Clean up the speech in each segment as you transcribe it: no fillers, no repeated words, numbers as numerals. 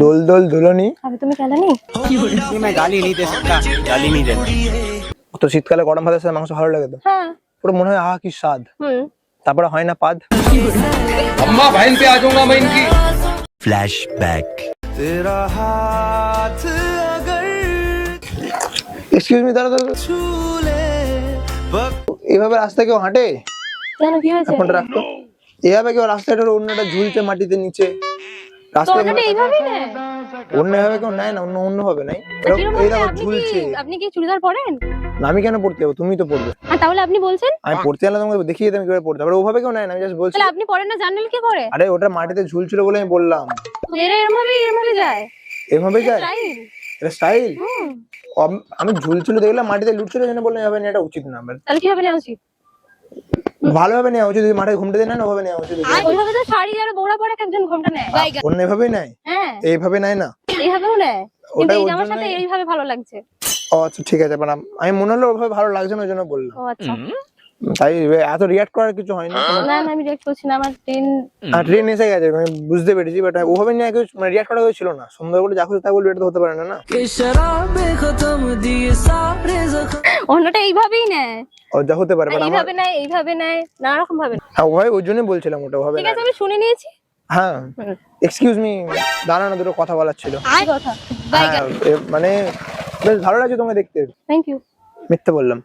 दोल दोल दुल्हनी अभी तुम्हें कहना नहीं मैं गाली नहीं दे सकता, गाली नहीं देता। তো শীতকালে গরম ভাতের সাথে মাংস ভালো লাগে তো हाँ পুরো মনে হয় আহা কি স্বাদ তারপরে হয় না পাদ अम्मा बहन पे आ जाऊंगा मैं इनकी। फ्लैशबैक। तेरा हाथ अगर এক্সকিউজ মি দাঁড়া দাঁড়া এভাবে রাস্তা কেউ হাঁটে কেন কি হয়েছে ফোনটা রাখতো এভাবে কেউ রাস্তাটা অন্যটা ঝুলছে মাটিতে নিচে তো রাস্তায় ওটা এইভাবেই নেয় অন্য ভাবে কেউ নেয় না অন্য ভাবে নাই কিরকম এই ভাবে? দেখো আপনি ঝুলছে আপনি কি চুড়িদার পরেন না, আমি কেন পড়তে যাবো তুমি তো পড়বে আর তাহলে আপনি বলছেন আমি পড়তে গেলে তোমাকে দেখিয়ে দিতাম কিভাবে পড়তে হবে ওভাবে কেউ নেয় না আমি জাস্ট বলছি তাহলে আপনি পরেন না জানলেন কি করে আরে ওটা মাটিতে ঝুলছিল বলে আমি বললাম এরা এরভাবে যায় এভাবে যায় স্টাইল এটা স্টাইল আমি ঝুলছিল দেখলাম মাটিতে লুটছিল জন্য বললাম এভাবে নেওয়াটা উচিত না আমার তাহলে কিভাবে নেওয়া উচিত ভালোভাবে নেওয়া উচিত যদি মাঠে ঘুমতে দেয় না ওভাবে নেওয়া উচিত ওইভাবে তো শাড়ি আর বৌড়া পরে একজন ঘোমটা নেয় অন্য এভাবেই নেয় হ্যাঁ এইভাবে নেয় না এইভাবেও নেয় কিন্তু ওটাই এই ওর জামার জন্যই- সাথে এইভাবে ভালো লাগছে ও আচ্ছা ঠিক আছে মানে আমি মনে হলো ওভাবে ভালো লাগছে না ওই জন্য বললাম ও আচ্ছা তাই এত রিয়াক্ট করার কিছু হয়নি না না আমি রিয়েক্ট করছি না আমার ট্রেন ট্রেন এসে গেছে আমি বুঝতে পেরেছি বাট ওভাবে নিয়ে কেউ মানে রিয়াক্ট করা ছিল না সুন্দর করে যা খুশি তা বলবে এটা তো হতে পারে না না অন্যটা এইভাবেই নেয় ও যা হতে পারে বাট আমার এইভাবে নেয় নানা রকম ভাবে নেয়। হ্যাঁ ওভাবে ওই জন্যই বলছিলাম ওটা ওভাবে ঠিক না আছে আমি শুনে নিয়েছি হ্যাঁ এক্সকিউজ মি দাঁড়া না দুটো কথা বলার ছিল কি কথা হ্যাঁ, মানে বেশ ভালো লাগছে তোমাকে দেখতে থ্যাংক ইউ মিথ্যে বললাম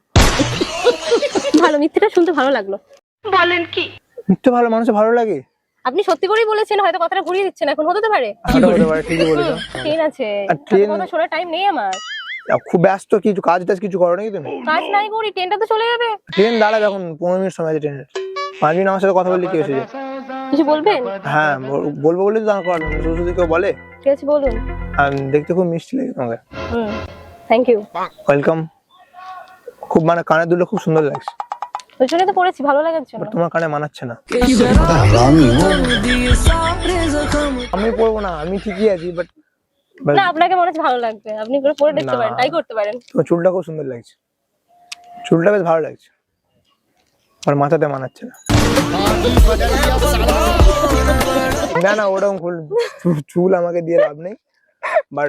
ভালো মিথ্যেটা শুনতে ভালো লাগলো মিথ্যে ভালো মানুষের ভালো লাগে আপনি সত্যি করেই বলেছেন হয়তো কথাটা ঘুরিয়ে দিচ্ছেন এখন হতে পারে হতে হতে পারে ঠিকই বলেছো ট্রেন আছে আর ট্রেন- কথা শোনার টাইম নেই আমার খুব ব্যস্ত কিছু কাজ টাজ কিছু করো নাকি তুমি কাজ নাই করি ট্রেনটা তো চলে যাবে ট্রেন দাঁড়াবে এখন 15 মিনিট সময় আছে ট্রেনের 5 মিনিট আমার সাথে কথা বললে কি হয়েছে কিছু বলবেন হ্যাঁ বলবো বলে তো দাঁড় করালাম শুধু শুধু কেউ বলে ঠিক আছে বলুন আর দেখতে খুব মিষ্টি লাগে তোমাকে থ্যাংক ইউ ওয়েলকাম খুব মানে কানে দুলে খুব সুন্দর লাগছে ওই জন্য তো পড়েছি ভালো লাগার জন্য বাট তোমার কানে মানাচ্ছে না আমি পড়বো না আমি ঠিকই আছি বাট না আপনাকে মনে হচ্ছে ভালো লাগবে আপনি করে পড়ে দেখতে না। পারেন ট্রাই করতে পারেন তোমার চুলটা খুব সুন্দর লাগছে চুলটা বেশ ভালো লাগছে আর মাথাতে মানাচ্ছে না না না ওরকম চুল আমাকে দিয়ে লাভ নেই বাট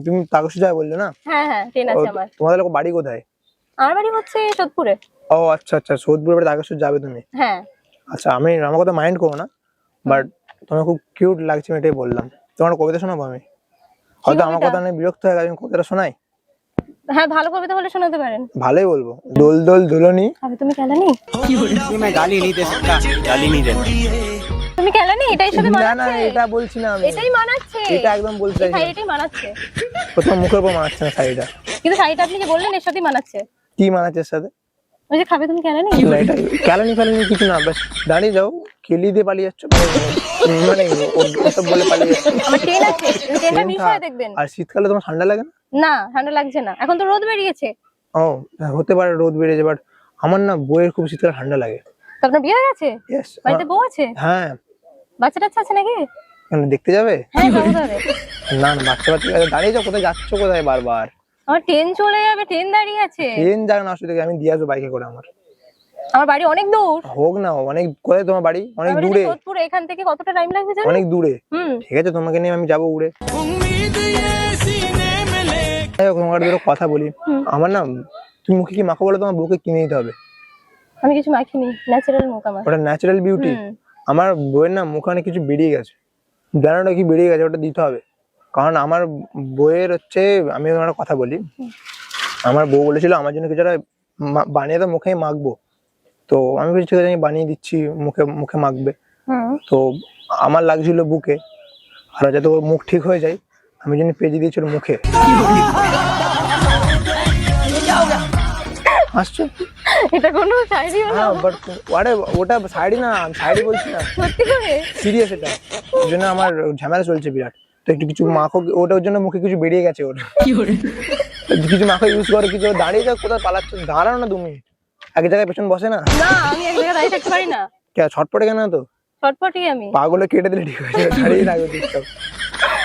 তুমি তাকে সুজা বললে না হ্যাঁ ট্রেন আছে আমার তোমাদের লোক বাড়ি কোথায় আমার বাড়ি হচ্ছে সোদপুরে ও আচ্ছা আচ্ছা সোদপুর বাড়ি তাকে যাবে তুমি হ্যাঁ আচ্ছা আমি আমার কথা মাইন্ড করো না বাট তোমার খুব কিউট লাগছে আমি এটাই বললাম তোমার কবিতা শোনাবো আমি হয়তো আমার কথা নিয়ে বিরক্ত হয়ে গেছে আমি কবিতাটা শোনাই হ্যাঁ ভালো কবিতা হলে শোনাতে পারেন ভালোই বলবো দোল দোল দুলনি আবে তুমি কেলানি मैं गाली नहीं दे सकता, गाली नहीं देता। তুমি কেলানি এটাই সাথে না না মানাচ্ছে এটা বলছি না আমি এটাই মানাচ্ছে এটা একদম বলতে চাইছি হ্যাঁ না। এটাই মানাচ্ছে প্রথম মুখের উপর মানাচ্ছে না শাড়িটা কিন্তু শাড়িটা আপনি যে বললেন এর সাথেই মানাচ্ছে কি মানাচ্ছে এর সাথে ওই যে খাবে তুমি কেলানি না এটা ক্যালানি ফ্যালানি কিছু না বাস দাঁড়িয়ে যাও কেলি দিয়ে পালিয়ে যাচ্ছ মানে ওসব বলে পালিয়ে যাচ্ছ আমার ট্রেন আছে ট্রেনটা ট্রেন মিস থাক। হয়ে দেখবেন আর শীতকালে তোমার ঠান্ডা লাগে না না ঠান্ডা লাগছে না এখন তো রোদ বেরিয়েছে ও হতে পারে রোদ বেড়েছে বাট আমার না বইয়ের খুব শীতকালে ঠান্ডা লাগে তো আপনার বিয়ে হয়ে গেছে ইয়েস বাড়িতে বউ আছে হ্যাঁ বাচ্চা টাচ্চা আছে নাকি কেন দেখতে যাবে হ্যাঁ যাবো তাহলে না না বাচ্চা বাচ্চা দাঁড়িয়ে যাও কোথায় যাচ্ছ কোথায় বারবার আমার ট্রেন চলে যাবে ট্রেন দাঁড়িয়ে আছে ট্রেন যাক না অসুবিধা কি, আমি দিয়ে আসবো বাইকে করে আমার আমার বাড়ি অনেক দূর হোক না অনেক কোথায় তোমার বাড়ি অনেক আমার বাড়ি দূরে সোদপুর এখান থেকে কতটা টাইম লাগবে জানেন অনেক দূরে হুম ঠিক আছে তোমাকে নিয়ে আমি যাবো উড়ে যাই হোক, তোমার দুটো কথা বলি আমার না তুমি মুখে কি মাখো বলো তোমার বউকে কিনে দিতে হবে আমি কিছু মাখিনি ন্যাচারাল মুখ আমার ওটা ন্যাচারাল বিউটি হুম। আমার বউয়ের না মুখে অনেক কিছু বেরিয়ে গেছে জানোটা কি বেরিয়ে গেছে ওটা দিতে হবে কারণ আমার বউয়ের হচ্ছে আমি তোমার একটা কথা বলি আমার বউ বলেছিল আমার জন্য কিছু একটা বানিয়ে তো মুখেই মাখবো তো আমি বলছি ঠিক আছে আমি বানিয়ে দিচ্ছি মুখে মুখে মাখবে হুম তো আমার লাগছিল বুকে আর যাতে ওর মুখ ঠিক হয়ে যায় আমি জন্য পেজে দিয়েছিল মুখে আসছো এটা কোনো শাড়ি হলো হ্যাঁ বাট আরে ওটা শাড়ি না আমি শাড়ি বলছি না সত্যি করে সিরিয়াস এটা ওই জন্য আমার ঝামেলা চলছে বিরাট তো একটু কিছু মাখো ওটার জন্য মুখে কিছু বেরিয়ে গেছে ওর কিছু মাখো ইউজ করো কিছু দাঁড়িয়ে যাও কোথায় পালাচ্ছ দাঁড়াও না 2 মিনিট এক জায়গায় পেছন বসে না না আমি এক জায়গায় দাঁড়িয়ে থাকতে পারি না কে ছটপটে কেন তো ছটপটি আমি পাগুলো কেটে দিলে ঠিক হয়ে যাবে দাঁড়িয়ে থাকবে চুপচাপ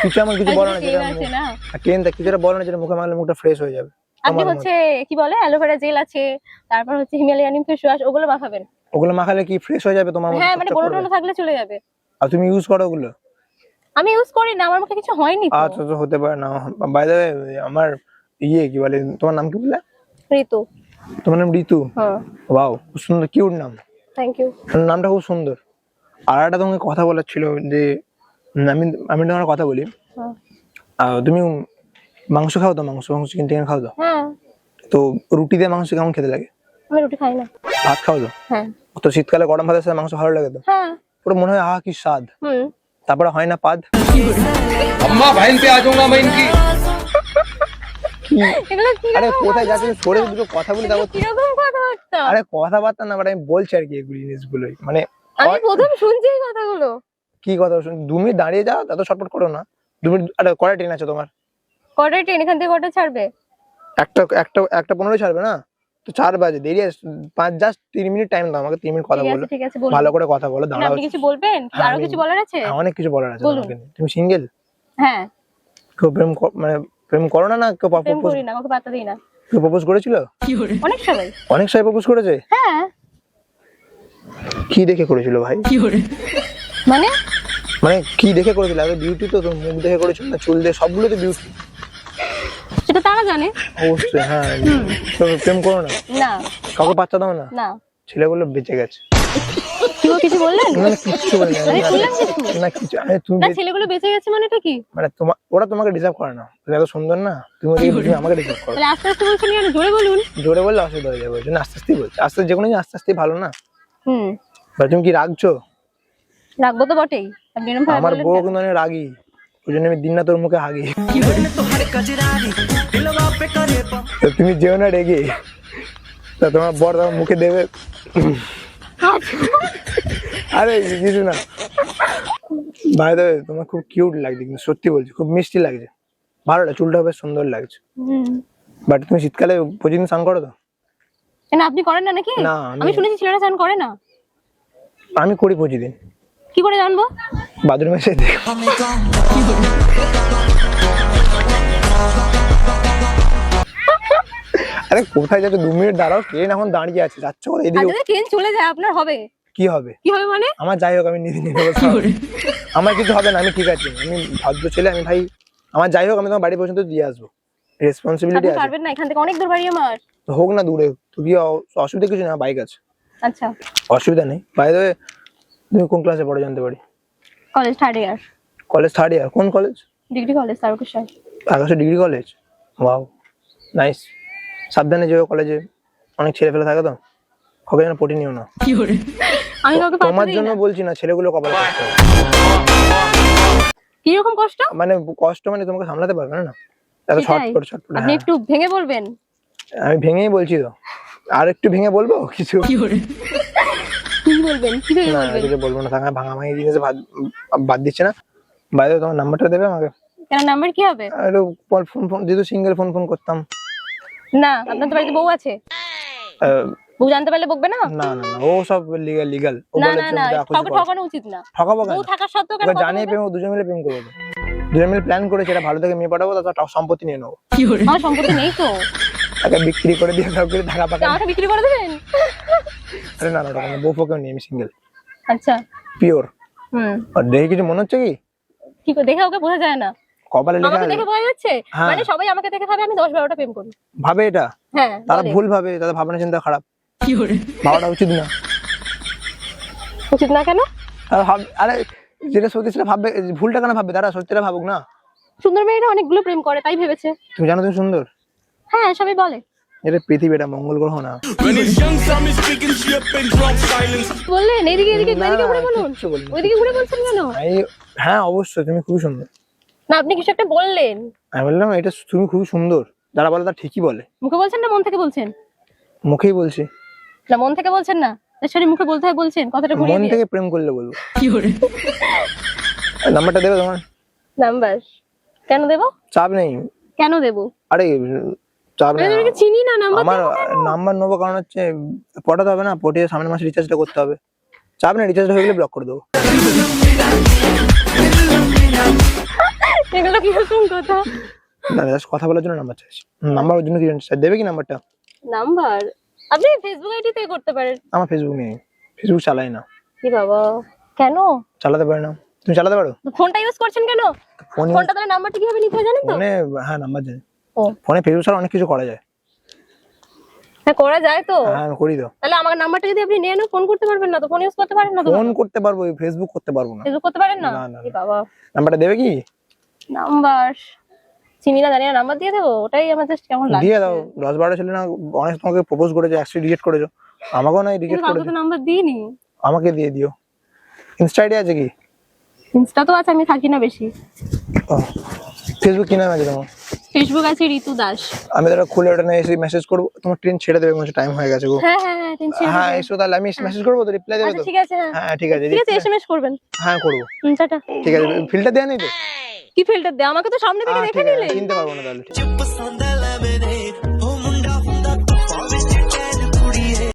কিছু আমার কিছু বলো না ট্রেন যেটা আছে না ট্রেন দেখ কিছু বলো না যেটা মুখে মাখলে মুখটা ফ্রেশ হয়ে যাবে আপনি আমার হচ্ছে কি বলে অ্যালোভেরা জেল আছে তারপর হচ্ছে হিমালয়ান ফেস ওয়াশ ওগুলো মাখাবেন ওগুলো মাখালে কি ফ্রেশ হয়ে যাবে তোমার মতো হ্যাঁ মানে চকচক বড় করবে? টোনো থাকলে চলে যাবে আর তুমি ইউজ করো ওগুলো আমি ইউজ করি না, আমার মুখে কিছু হয়নি তো। আচ্ছা তো হতে পারে না। বাই দ্য ওয়ে, আমার কি বলে, তোমার নাম কি বললে? ঋতু। তোমার নাম ঋতু? হ্যাঁ। ওয়াও, খুব সুন্দর, কিউট নাম। Thank you. নামটা খুব সুন্দর। আর একটা তোমাকে কথা বলার ছিল যে আমি আমি তোমার কথা বলি। হ্যাঁ। তুমি মাংস খাও তো? মাংস মাংস কিনতে কিনে খাও তো? হ্যাঁ। তো রুটি দিয়ে মাংস কেমন খেতে লাগে? আমি রুটি খাই না। ভাত খাও তো? হ্যাঁ। তো শীতকালে গরম ভাতের সাথে মাংস ভালো লাগে তো? হ্যাঁ। পুরো মনে হয় আহা কি স্বাদ। তারপরে হয় না পাদ? अम्मा बहन पे आ जाऊंगा मैं इनकी। এগুলো কি আরে রকম কোথায় যাচ্ছে সরে দুটো কথা বলি তারপর। কিরকম কথাবার্তা? আরে কথাবার্তা না, বাট আমি বলছি আর কি এগুলো জিনিসগুলোই, মানে আমি প্রথম শুনছি এই কথাগুলো। কি কথা শুন, 2 মিনিট দাঁড়িয়ে যাও, এত ছটফট করো না। 2 মিনিট। আরে কয়টা ট্রেন আছে তোমার? কটায় ট্রেন এখান থেকে কটা ছাড়বে? একটা 15 ছাড়বে না তো? 4 বাজে, দেরি আছে 5, জাস্ট 3 মিনিট টাইম দাও আমাকে। 3 মিনিট কথা বলো, ঠিক আছে বলুন। ভালো করে কথা বলো, না, দাঁড়াও। আপনি কিছু বলবেন? কি আরো কিছু বলার আছে? অনেক কিছু বলার আছে বলুন। তোমাকে নিয়ে। তুমি সিঙ্গেল? হ্যাঁ। কেউ মানে প্রেম করো না? না কেউ প্রেম প্রপোজ, করি না, আমাকে পাত্তা দিই না। কেউ প্রপোজ করেছিল? অনেক সবাই। অনেক সবাই প্রপোজ করেছে? হ্যাঁ। কি দেখে করেছিল ভাই? মানে মানে কি দেখে করেছিল? আগে বিউটি তো, তোর মুখ দেখে করেছিল না চুল দিয়ে? সবগুলো তো বিউটি। সেটা তারা জানে। অবশ্যই, হ্যাঁ। তো প্রেম করো না, না। কাউকে বাচ্চা দাও না। না। ছেলেগুলো বেঁচে গেছে। কিছু বললেন? না না, কিচ্ছু বলি আমি শুনলাম কিছু। না কিছু। আরে তুমি না, ছেলেগুলো বেঁচে গেছে মানে এটা কি? মানে ওরা তোমাকে ডিজার্ভ করে না, তুমি এত সুন্দর না, তুমি আমাকে ডিজার্ভ করো। তাহলে আস্তে আস্তে বলছেন কেন? জোরে বলুন। জোরে বললে অসুবিধা হয়ে যাবে, ওই জন্য আস্তে আস্তে বলছি। যে কোনো জিনিস আস্তে আস্তে ভালো না। হুম। তুমি কি রাখছো? রাখবো তো বটেই। আপনি এরকম ভাবে আমার বললেন বউ কেন? কিন্তু অনেক রাগী, ওই জন্য আমি দিন না তোর মুখে হাগি। তো তুমি যেও না রেগে, তা তোমার বর তোমার মুখে দেবে। আরে কিছু না। ভাই দেবে, তোমার খুব কিউট লাগছে, কিন্তু সত্যি বলছি খুব মিষ্টি লাগছে, ভালো লাগে, চুলটা বেশ সুন্দর লাগছে। হুম। বাট তুমি শীতকালে প্রতিদিন স্নান করো তো? কেন, আপনি করেন না নাকি? না, আমি শুনেছি ছেলেরা স্নান করে না। আমি করি প্রতিদিন। কি করে জানবো? বাথরুমে এসে দেখো। আরে কোথায় যাচ্ছ? 2 মিনিট দাঁড়াও, ট্রেন এখন দাঁড়িয়ে আছে, যাচ্ছ কোথায়? আর এদিকে যদি ট্রেন চলে যায় আপনার হবে? কি হবে? কি হবে মানে? আমার যাই হোক, আমি নিজে নিয়ে নেবো। আমার কিছু হবে না, আমি ঠিক আছে, আমি ভদ্র ছেলে, আমি ভাই আমার যাই হোক, আমি তোমার বাড়ি পর্যন্ত দিয়ে আসবো, রেসপন্সিবিলিটি আপনি আছে। পারবেন না? এখান থেকে অনেক দূর বাড়ি আমার। তো হোক না দূরে, তুমি অসুবিধা কিছু না, বাইক আছে, আচ্ছা। অসুবিধা নেই। বাই দ্য ওয়ে, তুমি কোন ক্লাসে পড়ো জানতে পারি? কলেজ 3rd ইয়ার। কলেজ 3rd ইয়ার? কোন কলেজ? Degree college Tarakeswar. আকাশে ডিগ্রি কলেজ? Wow, nice. সাবধানে যেও, কলেজে অনেক ছেলে ফেলে থাকে তো, কাউকে যেন পটি নিও না। আমি কাউকে পাত্তা তোমার দিই জন্য না। বলছি না, ছেলেগুলো কপালে কষ্ট হয়। কি রকম কষ্ট? মানে কষ্ট মানে তোমাকে সামলাতে পারবে না, এত সেটাই। ছটফট ছটফট। আপনি একটু ভেঙে বলবেন। আমি ভেঙেই বলছি তো, আর একটু ভেঙে বলবো কিছু? কি বলবেন? কি ভেঙে না বলবেন? কিছু বলবো না, থাকা ভাঙাভাঙি জিনিস বাদ দিচ্ছে না। বাইরে তোমার নাম্বারটা দেবে আমাকে? কেন, নাম্বার কি হবে? একটু ফোন যেহেতু সিঙ্গেল, ফোন করতাম। না, আপনার তো বাড়িতে বউ আছে। বউ জানতে পারলে বকবে না? না না না, ও সব লিগাল। ও না বলে না তুমি না, যা খুশি কাউকে করো। ঠকানো উচিত না। ঠকাবো কেন? বউ থাকা সত্ত্বেও কেন ওকে কথা জানিয়ে বলবেন? প্রেম, দুজন মিলে প্রেম করবো তো। দুজন মিলে প্ল্যান করেছে, এটা ভালো থেকে মেয়ে পাঠাবো, তারপর সম্পত্তি নিয়ে নেবো। আমার সম্পত্তি নেই তো। তাকে বিক্রি করে দিয়ে কাউকে টাকা তা পাঠাবো। আমাকে বিক্রি করে দেবেন? আরে না না, ওটা কোনো বউ ফোকেও নেই, আমি সিঙ্গেল, আচ্ছা। পিওর। হুম। আর দেখে কিছু মনে হচ্ছে কি? কি করে দেখে ওকে বোঝা যায় না? কপালে লেখা আমাকে দেখে বোঝা যাচ্ছে? হ্যাঁ। মানে সবাই আমাকে দেখে ভাবে আমি 10-12টা প্রেম করি। ভাবে এটা? হ্যাঁ। তারা বলে। ভুল ভাবে, তাদের ভাবনা চিন্তা খারাপ। ভাবাটা উচিত না। উচিত না কেন? আরে যেটা সত্যি সেটা ভাববে, ভুলটা কেন ভাববে? তারা সত্যিটা ভাবুক না। সুন্দর মেয়েরা অনেকগুলো প্রেম করে, তাই ভেবেছে। তুমি জানো তুমি সুন্দর? হ্যাঁ, সবাই বলে। এটা পৃথিবী, এটা মঙ্গল গ্রহ না। বললেন এদিকে এদিকে না, এদিকে ঘুরে বলুন। কিচ্ছু বলিনি। ওইদিকে ঘুরে বলছেন কেন? হ্যাঁ অবশ্যই, তুমি খুবই সুন্দর। না, আপনি কিছু একটা বললেন। আমি বললাম এটা তুমি খুবই সুন্দর, যারা বলে তারা ঠিকই বলে। মুখে বলছেন না মন থেকে বলছেন? মুখেই বলছি। না, মন থেকে বলছেন না? সরি, মুখে বলতে হয় বলছেন, কথাটা ঘুরিয়ে মন দিয়ে। থেকে প্রেম করলে বলবো। নাম্বারটা দেবে তোমার? নাম্বার কেন দেব? চাপ নেই। কেন দেব? আরে চাপ আমি নেই। তোমাকে চিনি না, নাম্বার আমার নাম্বার নেবো কারণ হচ্ছে পটাতে হবে না, পটিয়ে সামনের মাসে রিচার্জটা করতে হবে। চাপ নেই, রিচার্জ হয়ে গেলে ব্লক করে দেবো। এগুলো কি রকম কথা? না জাস্ট কথা বলার জন্য নাম্বার চাইছি। নাম্বার ওর জন্য কি জানিস? দেবে কি নাম্বারটা? নাম্বার আপনি ফেসবুক আইডি তে করতে পারেন। আমার ফেসবুক নেই, ফেসবুক চালাই না। কি বাবা, কেন? চালাতে পারি না। তুমি চালাতে পারো? ফোনটা ইউজ করছেন কেন? ফোন ফোনটা তাহলে নাম্বারটা কিভাবে নিতে হয় জানেন তো? ফোনে, হ্যাঁ নাম্বার জানি। ও ফোনে ফেসবুক ছাড়া অনেক কিছু করা যায়। হ্যাঁ করা যায় তো। হ্যাঁ আমি করি তো। তাহলে আমার নাম্বারটা যদি আপনি নিয়ে নেন, ফোন করতে পারবেন না তো? ফোন ইউজ করতে পারেন না তো? ফোন করতে পারবো, ফেসবুক করতে পারবো না। ফেসবুক করতে পারেন না? না, না, এ বাবা, নাম্বারটা দেবে কি? নাম্বার চিনি না জানি না, নাম্বার দিয়ে দেবো? ওটাই আমার জাস্ট কেমন লাগছে। দিয়ে দাও। 10-12 ছেলে না অনেক তোমাকে প্রপোজ করেছে, অ্যাকচুয়ালি রিজেক্ট করেছো। আমাকেও না রিজেক্ট কিন্তু কাউকে করেছে। তো নাম্বার দিইনি। আমাকে দিয়ে দিও। ইনস্টা আইডি আছে কি? ইনস্টা তো আছে, আমি থাকি না বেশি। ও, ফেসবুক কি নাম আছে তোমার? ফেসবুক আছে ঋতু দাস। আমি তাহলে খুলে ওটা নিয়ে এসে মেসেজ করবো। তোমার ট্রেন ছেড়ে দেবে, মনে টাইম হয়ে গেছে গো। হ্যাঁ হ্যাঁ হ্যাঁ, টেনশন হ্যাঁ এসো তাহলে, আমি মেসেজ করবো তো, রিপ্লাই দেবে আচ্ছা তো? ঠিক আছে। হ্যাঁ হ্যাঁ ঠিক আছে, ঠিক আছে, এসএমএস করবেন। হ্যাঁ করবো। টাটা। ঠিক আছে, ফিল্টার দেওয়া নেই তো? কি ফিল্টার দে? আমাকে তো সামনে থেকে হ্যাঁ, দেখে ঠিক আছে, নিলে। চিনতে পারবো না তাহলে।